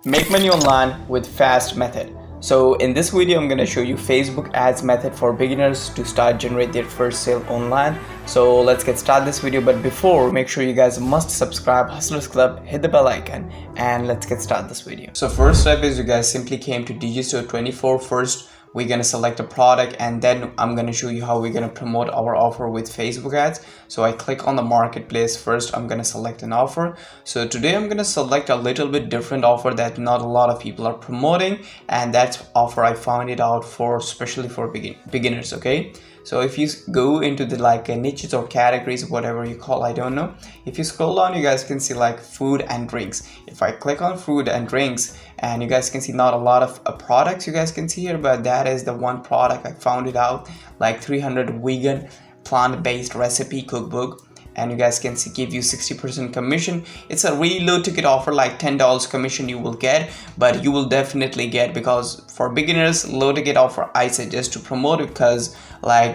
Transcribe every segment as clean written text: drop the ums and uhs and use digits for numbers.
Make money online with fast method. So in this video I'm going to show you Facebook ads method for beginners to start generate their first sale online. So let's get started this video, but before, make sure you guys must subscribe Hustlers Club, hit the bell icon, and let's get started this video. So first step is you guys simply came to Digistore 24 first. We're going to select a product and then I'm going to show you how we're going to promote our offer with Facebook ads. So I click on the marketplace first. I'm going to select an offer. So today I'm going to select a little bit different offer that not a lot of people are promoting, and that's offer I found it out for especially for beginners. Okay, so if you go into the niches or categories, whatever you call, I don't know, if you scroll down you guys can see like food and drinks. If I click on food and drinks, and you guys can see not a lot of products you guys can see here, but that is the one product I found it out, like 300 vegan plant-based recipe cookbook, and you guys can see give you 60% commission. It's a really low ticket offer, like $10 commission you will get, but you will definitely get, because for beginners low ticket offer I suggest to promote it, because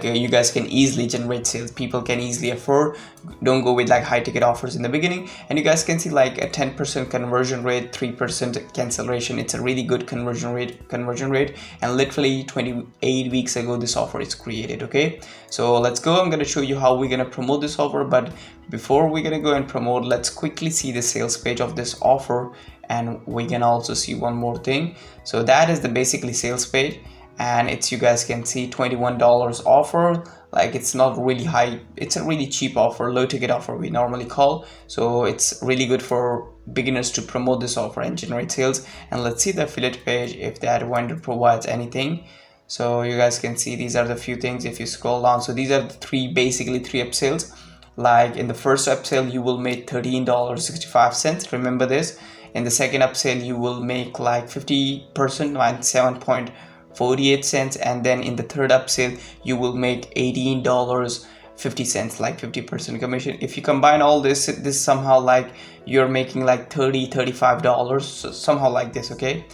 you guys can easily generate sales, people can easily afford. Don't go with like high ticket offers in the beginning. And you guys can see like a 10% conversion rate, 3% cancellation. It's a really good conversion rate, and literally 28 weeks ago this offer is created. Okay, so let's go. I'm going to show you how we're going to promote this offer, but before we're going to go and promote, let's quickly see the sales page of this offer, and we can also see one more thing. So that is the basically sales page, and it's, you guys can see $21 offer. Like, it's not really high, it's a really cheap offer, low ticket offer we normally call. So it's really good for beginners to promote this offer and generate sales. And let's see the affiliate page if that vendor provides anything. So you guys can see these are the few things if you scroll down. So these are the basically three upsells. Like in the first upsell you will make $13.65, remember this. In the second upsell you will make like 50%, like 7.48 cents, and then in the third upsell you will make $18.50, like 50% commission. If you combine all this somehow like you're making like $35, somehow like this. Okay,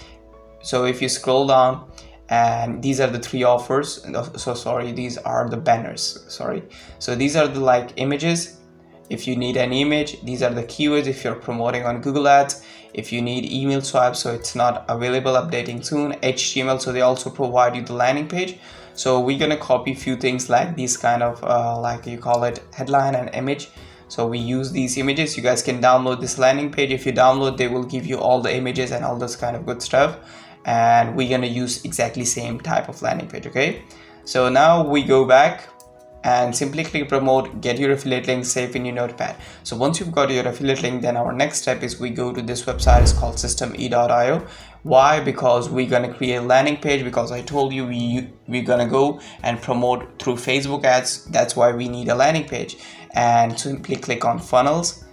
so if you scroll down, and these are the three offers, so sorry, these are the banners, sorry. So these are the like images. If you need an image, these are the keywords if you're promoting on Google Ads. If you need email swap, so it's not available, updating soon. HTML, so they also provide you the landing page. So we're gonna copy few things like these kind of like you call it headline and image. So we use these images. You guys can download this landing page. If you download, they will give you all the images and all this kind of good stuff, and we're gonna use exactly same type of landing page. Okay, so now we go back and simply click promote, get your affiliate link, save in your notepad. So once you've got your affiliate link, then our next step is we go to this website. It's called systeme.io. Why? Because we're gonna create a landing page, because I told you we're gonna go and promote through Facebook ads. That's why we need a landing page. And simply click on funnels.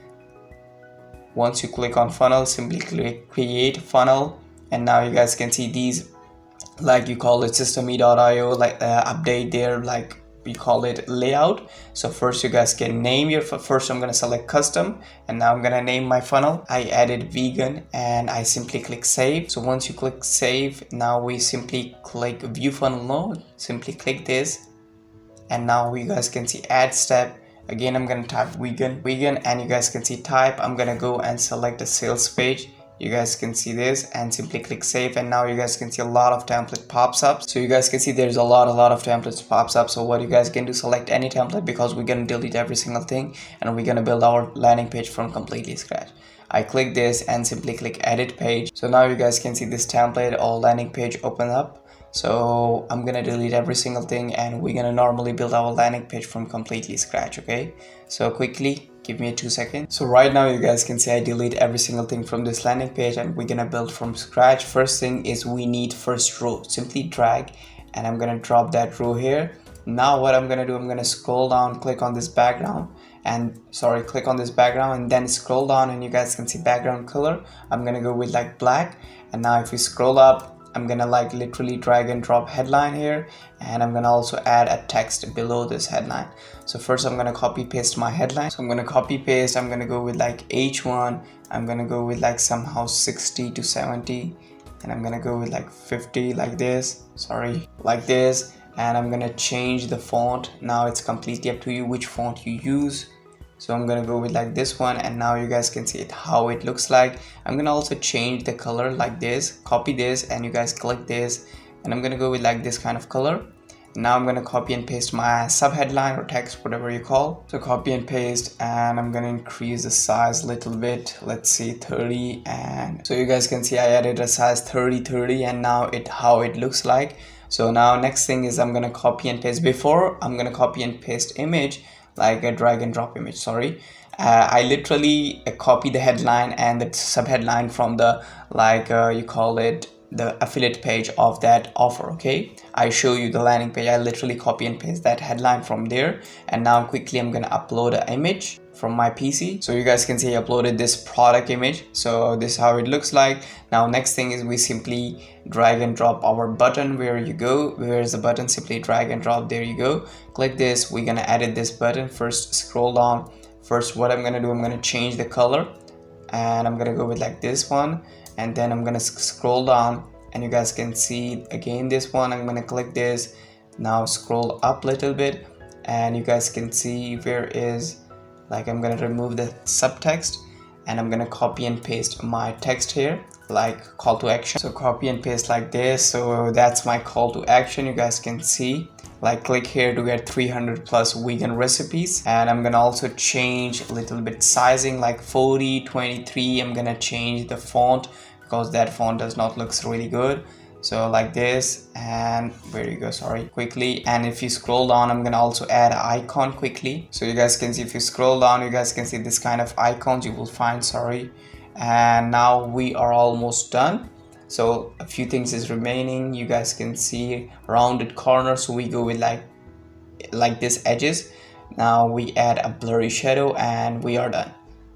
Once you click on funnel, simply click create funnel, and now you guys can see these, like you call it systeme.io, like update there, like we call it layout. So first you guys can name your, first I'm going to select custom, and now I'm going to name my funnel. I added vegan, and I simply click save. So once you click save, now we simply click view funnel node, simply click this, and now you guys can see add step. Again, I'm going to type vegan, and you guys can see type. I'm going to go and select the sales page. You guys can see this, and simply click save, and now you guys can see a lot of template pops up. So you guys can see there's a lot of templates pops up. So what you guys can do, select any template, because we're gonna delete every single thing, and we're gonna build our landing page from completely scratch. I click this and simply click edit page. So now you guys can see this template or landing page open up. So I'm gonna delete every single thing, and we're gonna normally build our landing page from completely scratch. Okay, so quickly give me 2 seconds. So right now you guys can see I delete every single thing from this landing page, and we're gonna build from scratch. First thing is we need first row. Simply drag, and I'm gonna drop that row here. Now what I'm gonna do, I'm gonna scroll down, click on this background, and click on this background, and then scroll down, and you guys can see background color. I'm gonna go with like black. And now if we scroll up, I'm gonna like literally drag and drop headline here, and I'm gonna also add a text below this headline. So first I'm gonna copy paste my headline. So I'm gonna copy paste, I'm gonna go with like H1, I'm gonna go with like somehow 60 to 70, and I'm gonna go with like 50 like this, like this, and I'm gonna change the font. Now it's completely up to you which font you use. So I'm gonna go with like this one, and now you guys can see it how it looks like. I'm gonna also change the color like this, copy this, and you guys click this, and I'm gonna go with like this kind of color. Now I'm gonna copy and paste my sub headline or text, whatever you call. So copy and paste, and I'm gonna increase the size a little bit. Let's see, 30. And so you guys can see I added a size 30, and now how it looks like. So now next thing is I'm gonna copy and paste. Before I'm gonna copy and paste image, like a drag and drop image, sorry. I literally copy the headline and the sub headline from the you call it the affiliate page of that offer. Okay, I show you the landing page. I literally copy and paste that headline from there, and now quickly I'm gonna upload an image from my PC. So you guys can see I uploaded this product image. So this is how it looks like. Now next thing is we simply drag and drop our button. Where is the button? Simply drag and drop. There you go. Click this. We're gonna edit this button. First scroll down. First what I'm gonna do, I'm gonna change the color, and I'm gonna go with like this one, and then I'm gonna scroll down, and you guys can see again this one. I'm gonna click this. Now scroll up a little bit, and you guys can see where is, I'm gonna remove the subtext, and I'm gonna copy and paste my text here, like call to action. So copy and paste like this. So that's my call to action. You guys can see, click here to get 300 plus vegan recipes. And I'm gonna also change a little bit sizing, like 40, 23. I'm gonna change the font because that font does not looks really good. So like this, and where you go, sorry, quickly. And if you scroll down, I'm gonna also add an icon quickly. So you guys can see, if you scroll down, you guys can see this kind of icons you will find, sorry. And now we are almost done. So a few things is remaining. You guys can see rounded corner, so we go with like this edges. Now we add a blurry shadow, and we are done.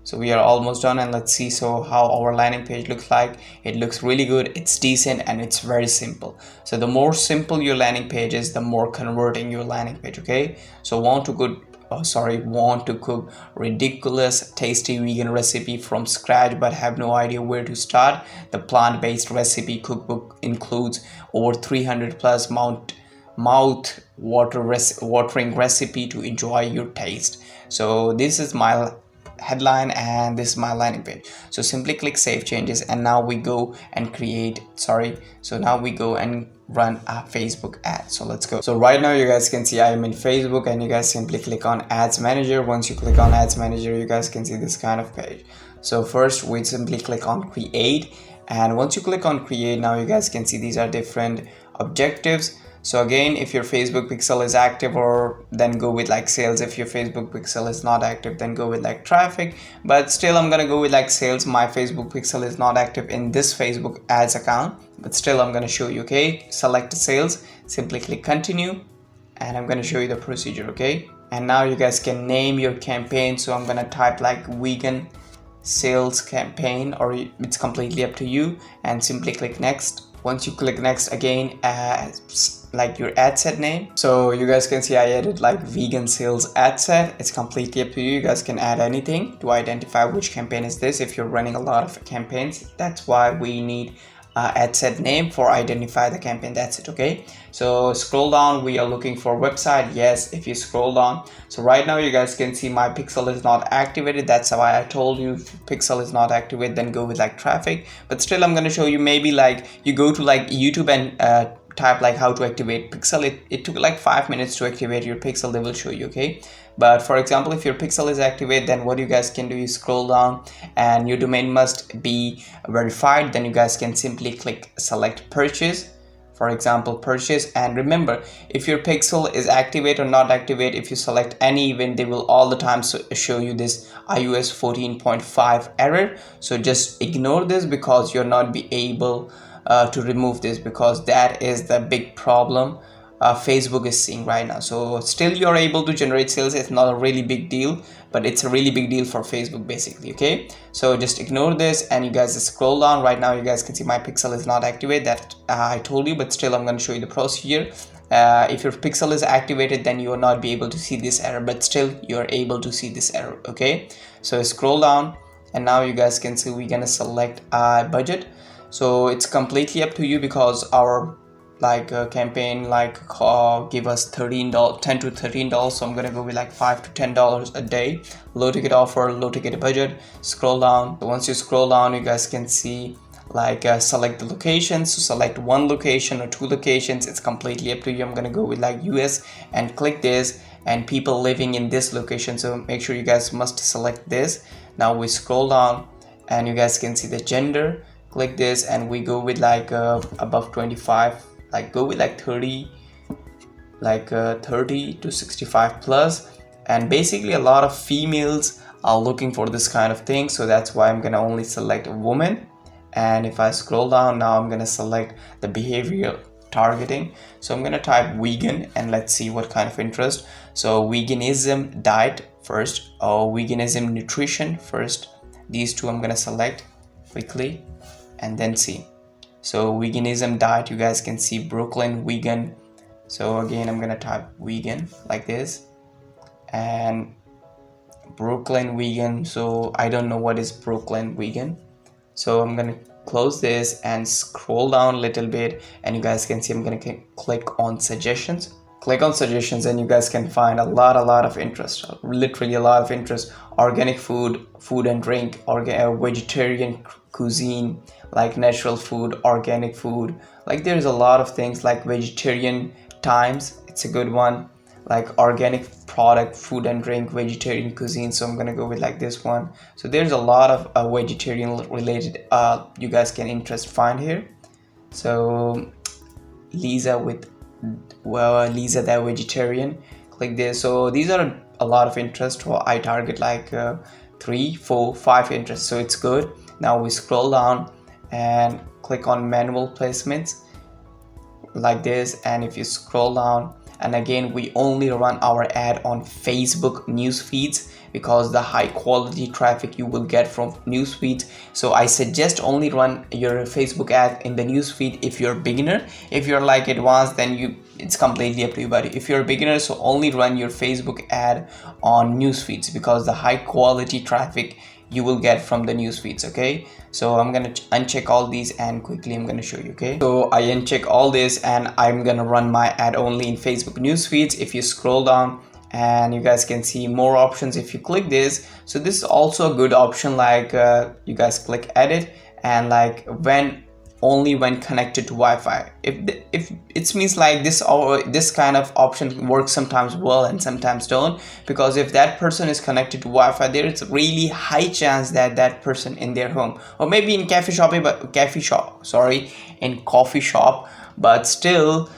So we are almost done, and let's see so how our landing page looks like. It looks really good, it's decent, and it's very simple. So the more simple your landing page is, the more converting your landing page. Okay, so want to cook ridiculous tasty vegan recipe from scratch but have no idea where to start? The plant-based recipe cookbook includes over 300 plus watering recipe to enjoy your taste. So this is my headline, and this is my landing page. So simply click save changes, and now we go and run a Facebook ad. So let's go. So right now you guys can see I am in Facebook, and you guys simply click on ads manager. Once you click on ads manager, you guys can see this kind of page. So first we simply click on create, and once you click on create, now you guys can see these are different objectives. So again, if your Facebook pixel is active, or then go with sales. If your Facebook pixel is not active, then go with traffic. But still I'm gonna go with sales. My Facebook pixel is not active in this Facebook ads account, but still I'm gonna show you. Okay, select sales, simply click continue, and I'm gonna show you the procedure. Okay, and now you guys can name your campaign. So I'm gonna type vegan sales campaign, or it's completely up to you, and simply click next. Once you click next, again your ad set name. So you guys can see I added vegan sales ad set. It's completely up to you. You guys can add anything to identify which campaign is this. If you're running a lot of campaigns, that's why we need ad set name for identify the campaign. That's it. Okay, so scroll down. We are looking for website. Yes, if you scroll down, so right now you guys can see my pixel is not activated. That's why I told you if pixel is not activated, then go with traffic. But still I'm going to show you. Maybe you go to YouTube and type how to activate pixel. It took 5 minutes to activate your pixel. They will show you. Okay, but for example, if your pixel is activated, then what you guys can do is scroll down, and your domain must be verified. Then you guys can simply click select purchase, for example purchase. And remember, if your pixel is activate or not activate, if you select any event, they will all the time show you this iOS 14.5 error. So just ignore this, because you're not be able to remove this, because that is the big problem Facebook is seeing right now. So still you're able to generate sales. It's not a really big deal, but it's a really big deal for Facebook basically. Okay, so just ignore this, and you guys just scroll down. Right now you guys can see my pixel is not activated. That I told you, but still I'm going to show you the procedure. If your pixel is activated, then you will not be able to see this error, but still you're able to see this error. Okay, so scroll down, and now you guys can see we're gonna select budget. So it's completely up to you, because our like a campaign like give us $10 to $13, so I'm gonna go with like $5 to $10 a day. Low ticket offer, low ticket budget. Scroll down. So once you scroll down, you guys can see like select the location. So select one location or two locations, it's completely up to you. I'm gonna go with like US and click this, and people living in this location, so make sure you guys must select this. Now we scroll down and you guys can see the gender. Click this and we go with like above 25, like go with like 30, like 30 to 65 plus. And basically a lot of females are looking for this kind of thing, so that's why I'm gonna only select a woman. And if I scroll down now, I'm gonna select the behavioral targeting. So I'm gonna type vegan and let's see what kind of interest. So veganism diet first, or veganism nutrition first. These two I'm gonna select quickly and then see. So veganism diet, you guys can see Brooklyn vegan. So again, I'm gonna type vegan like this, and Brooklyn vegan. So I don't know what is Brooklyn vegan. So I'm gonna close this and scroll down a little bit, and you guys can see I'm gonna click on suggestions. Click on suggestions and you guys can find a lot of interest, literally a lot of interest. Organic food, food and drink, vegetarian cuisine, like natural food, organic food, like there's a lot of things. Like vegetarian times, it's a good one. Like organic product, food and drink, vegetarian cuisine, so I'm gonna go with like this one. So there's a lot of vegetarian related you guys can find here. So Lisa with Lisa the vegetarian, click this. So these are a lot of interest. I target like 3, 4, 5 interests, so it's good. Now we scroll down and click on manual placements like this, and if you scroll down, and again we only run our ad on Facebook news feeds, because the high quality traffic you will get from news feeds. So I suggest only run your Facebook ad in the news feed if you're a beginner. If you're like advanced, then it's completely up to you. But if you're a beginner, so only run your Facebook ad on news feeds, because the high quality traffic you will get from the news feeds. Okay, so I'm gonna uncheck all these and quickly I'm gonna show you. Okay, so I uncheck all this and I'm gonna run my ad only in Facebook news feeds. If you scroll down and you guys can see more options, if you click this, so this is also a good option. Like you guys click edit, and like only when connected to Wi-Fi. If it means like this, or this kind of option works sometimes well and sometimes don't, because if that person is connected to Wi-Fi, there is a really high chance that that person in their home, or maybe in coffee shop, but still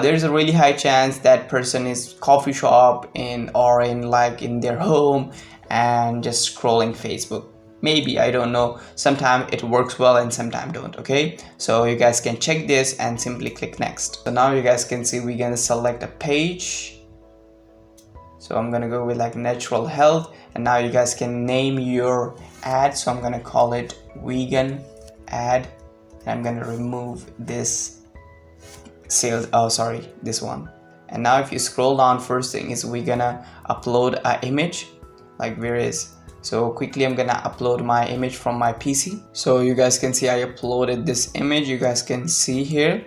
there's a really high chance that person is coffee shop or in their home and just scrolling Facebook. Maybe, I don't know, sometimes it works well and sometimes don't. Okay, so you guys can check this and simply click next. So now you guys can see we're gonna select a page. So I'm gonna go with like natural health, and now you guys can name your ad. So I'm gonna call it vegan ad, and I'm gonna remove this sales, this one. And now if you scroll down, first thing is we're gonna upload an image. Like where is, so quickly I'm gonna upload my image from my PC. So you guys can see I uploaded this image, you guys can see here.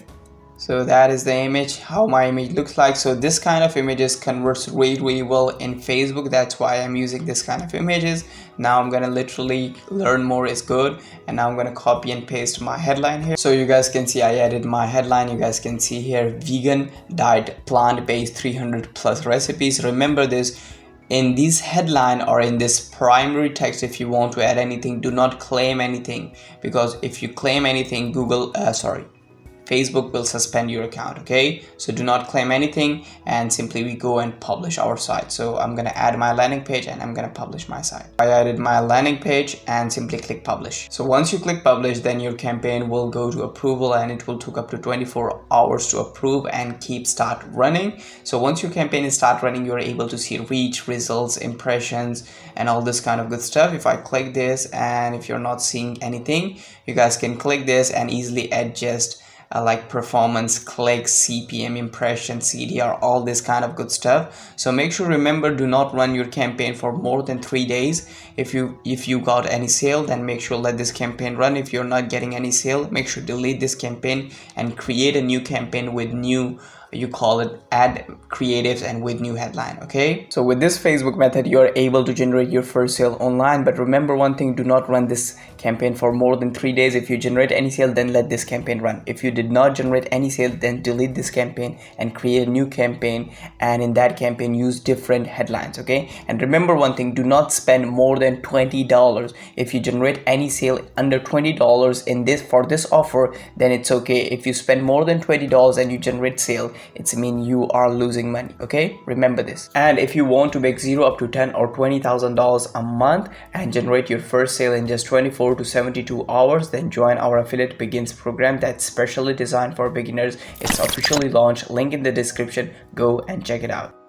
So that is the image, how my image looks like. So this kind of images converts really well in Facebook, that's why I'm using this kind of images. Now I'm gonna literally learn more is good, and now I'm gonna copy and paste my headline here. So you guys can see I added my headline. You guys can see here, vegan diet, plant-based 300 plus recipes. Remember this, in this headline or in this primary text, if you want to add anything, do not claim anything, because if you claim anything, Facebook will suspend your account. Okay, so do not claim anything, and simply we go and publish our site. So I'm gonna add my landing page and I'm gonna publish my site. I added my landing page and simply click publish. So once you click publish, then your campaign will go to approval, and it will take up to 24 hours to approve and start running. So once your campaign is start running, you're able to see reach, results, impressions, and all this kind of good stuff. If I click this, and if you're not seeing anything, you guys can click this and easily adjust like performance, clicks, CPM, impression, CDR, all this kind of good stuff. So make sure, remember, do not run your campaign for more than 3 days. If you got any sale, then make sure let this campaign run. If you're not getting any sale, make sure delete this campaign and create a new campaign with new, you call it ad creatives and with new headline. Okay, so with this Facebook method, you are able to generate your first sale online. But remember one thing, do not run this campaign for more than 3 days. If you generate any sale, then let this campaign run. If you did not generate any sale, then delete this campaign and create a new campaign, and in that campaign use different headlines. Okay, and remember one thing, do not spend more than $20. If you generate any sale under $20 in this for this offer, then it's okay. If you spend more than $20 and you generate sale, it's mean you are losing money. Okay, remember this. And if you want to make 0 up to 10 or $20,000 a month and generate your first sale in just 24 to 72 hours, then join our Affiliate Begins program that's specially designed for beginners. It's officially launched, link in the description. Go and check it out.